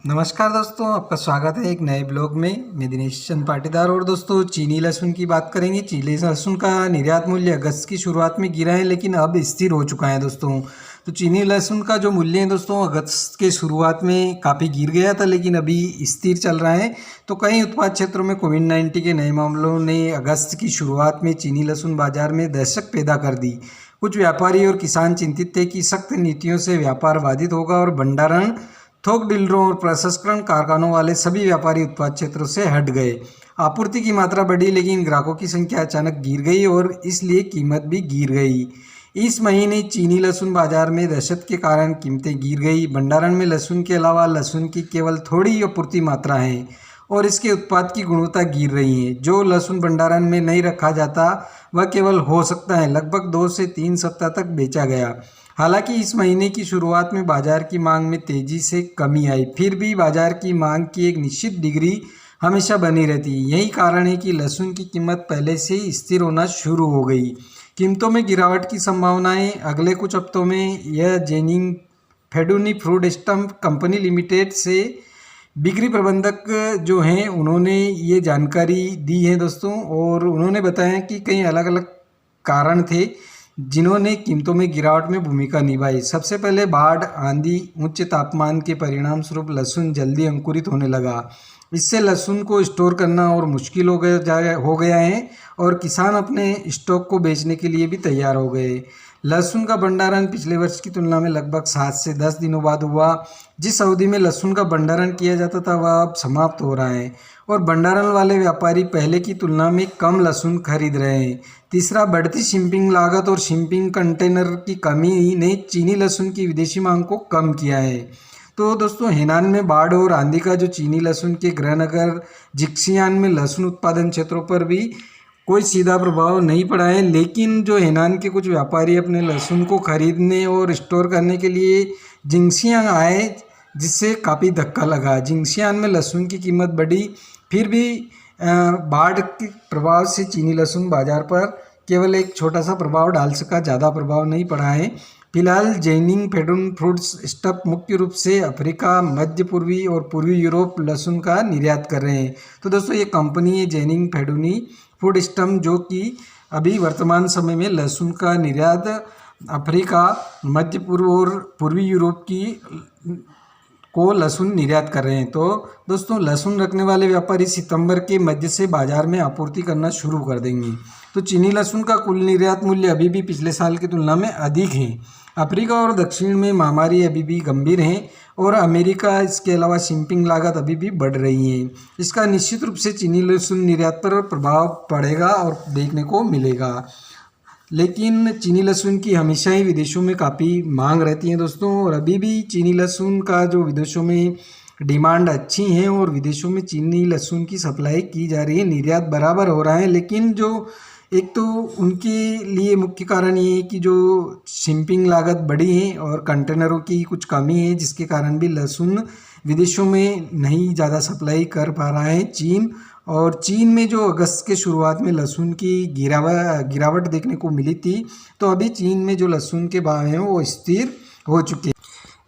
नमस्कार दोस्तों, आपका स्वागत है एक नए ब्लॉग में। मैं दिनेश चंद पाटीदार। और दोस्तों, चीनी लहसुन की बात करेंगे। चीनी लहसुन का निर्यात मूल्य अगस्त की शुरुआत में गिरा है, लेकिन अब स्थिर हो चुका है दोस्तों। तो चीनी लहसुन का जो मूल्य है दोस्तों, अगस्त के शुरुआत में काफ़ी गिर गया था, लेकिन अभी स्थिर चल रहा है। तो कई उत्पाद क्षेत्रों में कोविड-19 के नए मामलों ने अगस्त की शुरुआत में चीनी लहसुन बाजार में दहशत पैदा कर दी। कुछ व्यापारी और किसान चिंतित थे कि सख्त नीतियों से व्यापार बाधित होगा और भंडारण, थोक डीलरों और प्रसंस्करण कारखानों वाले सभी व्यापारी उत्पाद क्षेत्रों से हट गए। आपूर्ति की मात्रा बढ़ी, लेकिन ग्राहकों की संख्या अचानक गिर गई और इसलिए कीमत भी गिर गई। इस महीने चीनी लहसुन बाजार में दहशत के कारण कीमतें गिर गई। भंडारण में लहसुन के अलावा लहसुन की केवल थोड़ी आपूर्ति मात्रा है और इसके उत्पाद की गुणवत्ता गिर रही है। जो लहसुन भंडारण में नहीं रखा जाता वह केवल हो सकता है लगभग 2 से 3 सप्ताह तक बेचा गया। हालांकि इस महीने की शुरुआत में बाजार की मांग में तेजी से कमी आई, फिर भी बाजार की मांग की एक निश्चित डिग्री हमेशा बनी रहती है। यही कारण है कि लहसुन की कीमत पहले से ही स्थिर होना शुरू हो गई। कीमतों में गिरावट की संभावनाएं अगले कुछ हफ्तों में। यह जेनिंग फेडुनी फूड स्टम्प कंपनी लिमिटेड से बिक्री प्रबंधक जो हैं उन्होंने ये जानकारी दी है दोस्तों, और उन्होंने बताया कि कई अलग अलग कारण थे जिन्होंने कीमतों में गिरावट में भूमिका निभाई। सबसे पहले बाढ़, आंधी, उच्च तापमान के परिणाम स्वरूप लहसुन जल्दी अंकुरित होने लगा। इससे लहसुन को स्टोर करना और मुश्किल हो गया है और किसान अपने स्टॉक को बेचने के लिए भी तैयार हो गए। लहसुन का भंडारण पिछले वर्ष की तुलना में लगभग 7 से 10 दिनों बाद हुआ। जिस अवधि में लहसुन का भंडारण किया जाता था वह अब समाप्त हो रहा है और भंडारण वाले व्यापारी पहले की तुलना में कम लहसुन खरीद रहे हैं। तीसरा, बढ़ती शिपिंग लागत और शिपिंग कंटेनर की कमी ने चीनी लहसुन की विदेशी मांग को कम किया है। तो दोस्तों, हेनान में बाढ़ और आंधी का जो चीनी लहसुन के गृहनगर जिक्सियान में लहसुन उत्पादन क्षेत्रों पर भी कोई सीधा प्रभाव नहीं पड़ा है, लेकिन जो हेनान के कुछ व्यापारी अपने लहसुन को खरीदने और स्टोर करने के लिए जिंगसियांग आए, जिससे काफ़ी धक्का लगा। जिंगसियान में लहसुन की कीमत बढ़ी। फिर भी बाढ़ के प्रभाव से चीनी लहसुन बाजार पर केवल एक छोटा सा प्रभाव डाल सका, ज़्यादा प्रभाव नहीं पड़ा है। फिलहाल जेनिंग फेडुन फ्रूट्स स्टफ मुख्य रूप से अफ्रीका, मध्य पूर्वी और पूर्वी यूरोप लहसुन का निर्यात कर रहे हैं। तो दोस्तों, ये कंपनी है जेनिंग फेडुनी फूड स्टम्प, जो कि अभी वर्तमान समय में लहसुन का निर्यात अफ्रीका, मध्य पूर्व और पूर्वी यूरोप की को लहसुन निर्यात कर रहे हैं। तो दोस्तों, लहसुन रखने वाले व्यापारी सितंबर के मध्य से बाजार में आपूर्ति करना शुरू कर देंगे। तो चीनी लहसुन का कुल निर्यात मूल्य अभी भी पिछले साल की तुलना में अधिक है। अफ्रीका और दक्षिण में महामारी अभी भी गंभीर है और अमेरिका, इसके अलावा शिपिंग लागत अभी भी बढ़ रही है। इसका निश्चित रूप से चीनी लहसुन निर्यात पर प्रभाव पड़ेगा और देखने को मिलेगा। लेकिन चीनी लहसुन की हमेशा ही विदेशों में काफ़ी मांग रहती है दोस्तों, और अभी भी चीनी लहसुन का जो विदेशों में डिमांड अच्छी है और विदेशों में चीनी लहसुन की सप्लाई की जा रही है, निर्यात बराबर हो रहा है। लेकिन जो एक तो उनके लिए मुख्य कारण ये है कि जो शिपिंग लागत बढ़ी है और कंटेनरों की कुछ कमी है, जिसके कारण भी लहसुन विदेशों में नहीं ज़्यादा सप्लाई कर पा रहा है चीन। और चीन में जो अगस्त के शुरुआत में लहसुन की गिरावट देखने को मिली थी, तो अभी चीन में जो लहसुन के भाव हैं वो स्थिर हो चुके हैं।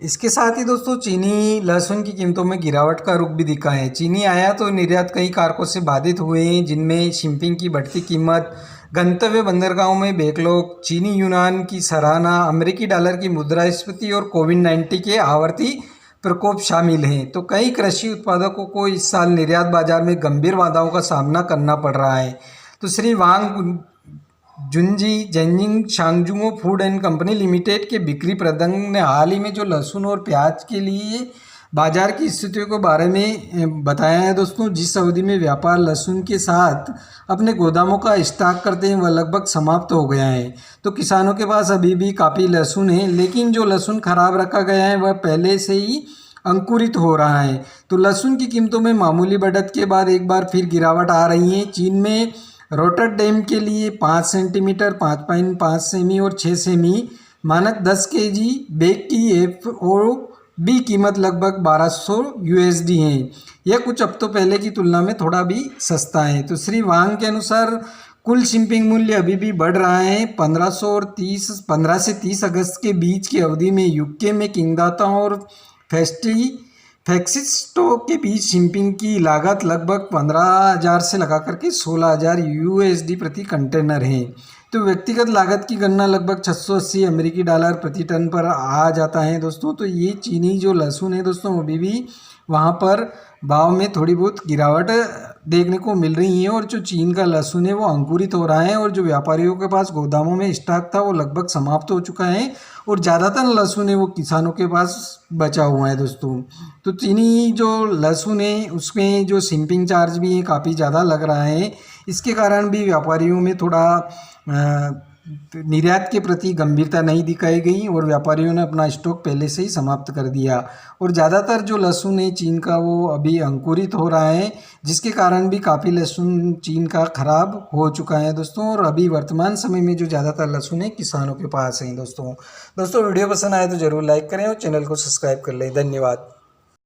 इसके साथ ही दोस्तों, चीनी लहसुन की कीमतों में गिरावट का रुख भी दिखा है। चीनी आयात और निर्यात कई कारकों से बाधित हुए हैं, जिनमें शिपिंग की बढ़ती कीमत, गंतव्य बंदरगाहों में बैकलॉग, चीनी यूनान की सराहना, अमेरिकी डॉलर की मुद्रास्फीति और कोविड-19 के आवर्ती प्रकोप शामिल हैं। तो कई कृषि उत्पादकों को इस साल निर्यात बाजार में गंभीर बाधाओं का सामना करना पड़ रहा है। तो Shri Wang Junji Jining Shangzhuo food and company limited के बिक्री प्रबंधक ने हाल ही में जो लहसुन और प्याज के लिए बाजार की स्थितियों के बारे में बताया है दोस्तों। जिस अवधि में व्यापार लहसुन के साथ अपने गोदामों का स्टॉक करते हैं वह लगभग समाप्त हो गया है। तो किसानों के पास अभी भी काफ़ी लहसुन है, लेकिन जो लहसुन खराब रखा गया है वह पहले से ही अंकुरित हो रहा है। तो लहसुन की कीमतों में मामूली बढ़त के बाद एक बार फिर गिरावट आ रही है। चीन में रोटरडेम के लिए 5 सेंटीमीटर, 5.5 सेमी और 6 सेमी मानक 10 केजी बैग की FOB कीमत लगभग 1200 USD है। यह कुछ हफ्तों पहले की तुलना में थोड़ा भी सस्ता है। तो श्री वांग के अनुसार कुल शिपिंग मूल्य अभी भी बढ़ रहा है। 15 से 30 अगस्त के बीच की अवधि में यूके में किंगदाता और फैक्सिस्टो के बीच शिपिंग की लागत लगभग 15,000 से लगा करके 16,000 यूएसडी प्रति कंटेनर है। तो व्यक्तिगत लागत की गणना लगभग 680 अमेरिकी डॉलर प्रति टन पर आ जाता है दोस्तों। तो ये चीनी जो लहसुन है दोस्तों, अभी भी वहाँ पर भाव में थोड़ी बहुत गिरावट देखने को मिल रही है और जो चीन का लहसुन है वो अंकुरित हो रहा है और जो व्यापारियों के पास गोदामों में स्टॉक था वो लगभग समाप्त हो चुका है और ज़्यादातर लहसुन है वो किसानों के पास बचा हुआ है दोस्तों। तो चीनी जो लहसुन है उसमें जो शिपिंग चार्ज भी है काफ़ी ज़्यादा लग रहा है। इसके कारण भी व्यापारियों में थोड़ा निर्यात के प्रति गंभीरता नहीं दिखाई गई और व्यापारियों ने अपना स्टॉक पहले से ही समाप्त कर दिया और ज़्यादातर जो लहसुन है चीन का वो अभी अंकुरित हो रहा है, जिसके कारण भी काफ़ी लहसुन चीन का ख़राब हो चुका है दोस्तों। और अभी वर्तमान समय में जो ज़्यादातर लहसुन है किसानों के पास है दोस्तों। वीडियो पसंद आए तो ज़रूर लाइक करें और चैनल को सब्सक्राइब कर लें। धन्यवाद।